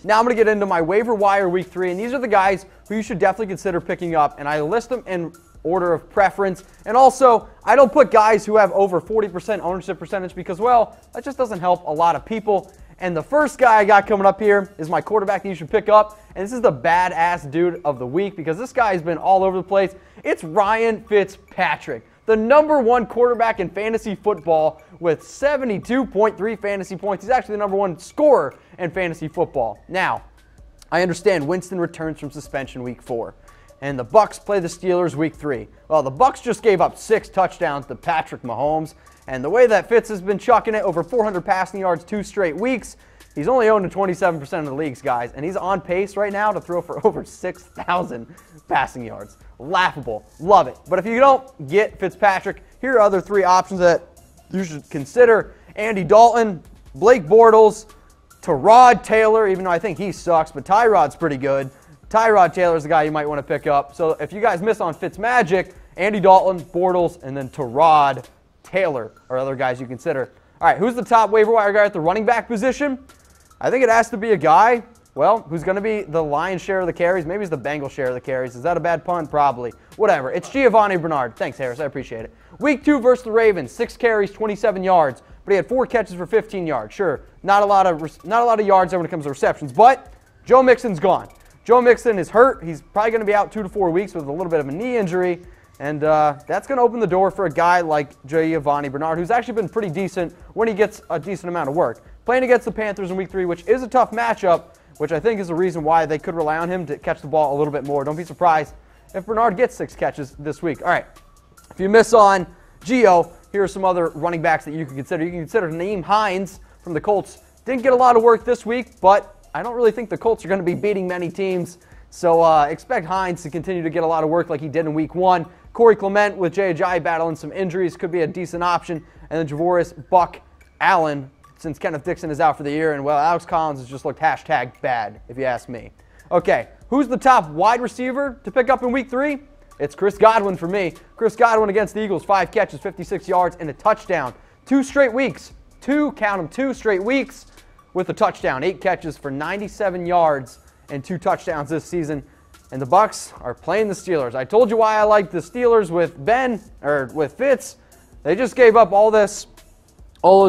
Now I'm going to get into my waiver wire week 3, and these are the guys who you should definitely consider picking up, and I list them in order of preference. And also, I don't put guys who have over 40% ownership percentage because, well, that just doesn't help a lot of people. And the first guy I got coming up here is my quarterback that you should pick up, and this is the badass dude of the week because this guy has been all over the place. It's Ryan Fitzpatrick, the #1 quarterback in fantasy football with 72.3 fantasy points. He's actually the #1 scorer in fantasy football. Now, I understand Winston returns from suspension week 4, and the Bucs play the Steelers week 3. Well, the Bucs just gave up 6 touchdowns to Patrick Mahomes, and the way that Fitz has been chucking it, over 400 passing yards 2 straight weeks, he's only owned in 27% of the leagues, guys, and he's on pace right now to throw for over 6,000 passing yards. Laughable. Love it. But if you don't get Fitzpatrick, here are other 3 options that you should consider. Andy Dalton, Blake Bortles, Tyrod Taylor, even though I think he sucks, but Tyrod's pretty good. Tyrod Taylor is the guy you might want to pick up. So if you guys miss on Fitzmagic, Andy Dalton, Bortles, and then Tyrod Taylor are other guys you consider. All right, who's the top waiver wire guy at the running back position? I think it has to be a guy, well, who's going to be the lion's share of the carries. Maybe it's the Bengals share of the carries. Is that a bad pun? Probably. Whatever. It's Giovani Bernard. Thanks, Harris. I appreciate it. Week 2 versus the Ravens, 6 carries, 27 yards, but he had 4 catches for 15 yards. Sure, not a lot of yards there when it comes to receptions, but Joe Mixon's gone. Joe Mixon is hurt. He's probably going to be out 2 to 4 weeks with a little bit of a knee injury, and that's going to open the door for a guy like Giovani Bernard, who's actually been pretty decent when he gets a decent amount of work. Playing against the Panthers in week 3, which is a tough matchup, which I think is the reason why they could rely on him to catch the ball a little bit more. Don't be surprised if Bernard gets 6 catches this week. All right, if you miss on Gio, here are some other running backs that you can consider. You can consider Nyheim Hines from the Colts. Didn't get a lot of work this week, but I don't really think the Colts are going to be beating many teams, so expect Hines to continue to get a lot of work like he did in week 1. Corey Clement with J.J. battling some injuries could be a decent option, and then Javorius, Buck, Allen, since Kenneth Dixon is out for the year, and well, Alex Collins has just looked #bad, if you ask me. Okay, who's the top wide receiver to pick up in week 3? It's Chris Godwin for me. Chris Godwin against the Eagles, 5 catches, 56 yards, and a touchdown. 2 straight weeks. 2 straight weeks with a touchdown. 8 catches for 97 yards and 2 touchdowns this season. And the Bucs are playing the Steelers. I told you why I like the Steelers with with Fitz. They just gave up all those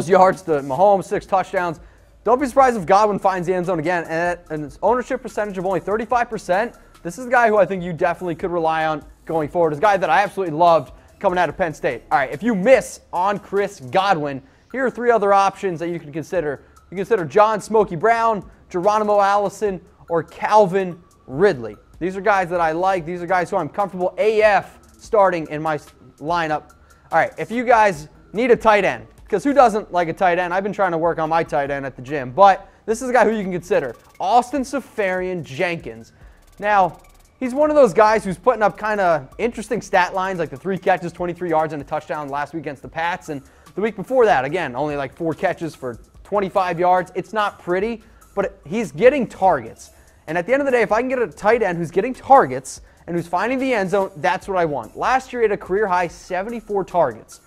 yards to Mahomes, 6 touchdowns. Don't be surprised if Godwin finds the end zone again. And its ownership percentage of only 35%. This is a guy who I think you definitely could rely on going forward. It's a guy that I absolutely loved coming out of Penn State. All right, if you miss on Chris Godwin, here are 3 other options that you can consider. You consider John Smokey Brown, Geronimo Allison, or Calvin Ridley. These are guys that I like. These are guys who I'm comfortable AF starting in my lineup. All right, if you guys need a tight end, because who doesn't like a tight end? I've been trying to work on my tight end at the gym, but this is a guy who you can consider. Austin Seferian-Jenkins. Now, he's one of those guys who's putting up kind of interesting stat lines, like the 3 catches, 23 yards, and a touchdown last week against the Pats. And the week before that, again, only like 4 catches for 25 yards. It's not pretty, but he's getting targets. And at the end of the day, if I can get a tight end who's getting targets and who's finding the end zone, that's what I want. Last year, he had a career-high 74 targets.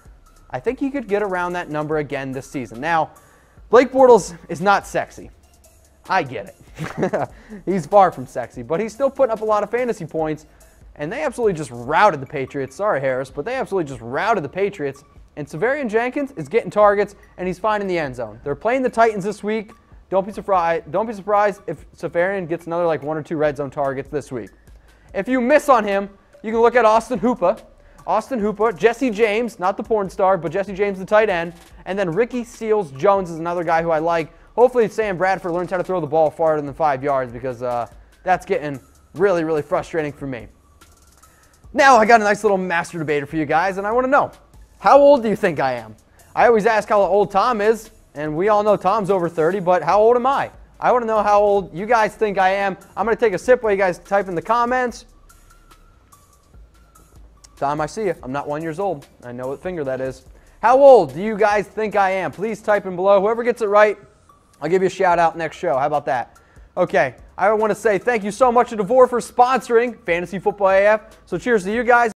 I think he could get around that number again this season. Now, Blake Bortles is not sexy. I get it. He's far from sexy, but he's still putting up a lot of fantasy points, and they absolutely just routed the Patriots. Sorry, Harris, but they absolutely just routed the Patriots. And Seferian-Jenkins is getting targets, and he's finding the end zone. They're playing the Titans this week. Don't be surprised if Seferian gets another like 1 or 2 red zone targets this week. If you miss on him, you can look at Austin Hooper, Jesse James, not the porn star, but Jesse James, the tight end, and then Ricky Seals-Jones is another guy who I like. Hopefully Sam Bradford learns how to throw the ball farther than 5 yards because that's getting really, really frustrating for me. Now I got a nice little master debater for you guys, and I want to know, how old do you think I am? I always ask how old Tom is, and we all know Tom's over 30, but how old am I? I want to know how old you guys think I am. I'm going to take a sip while you guys type in the comments. Tom, I see you. I'm not 1 year old. I know what finger that is. How old do you guys think I am? Please type in below. Whoever gets it right, I'll give you a shout out next show. How about that? Okay, I want to say thank you so much to Devore for sponsoring Fantasy Football AF. So cheers to you guys.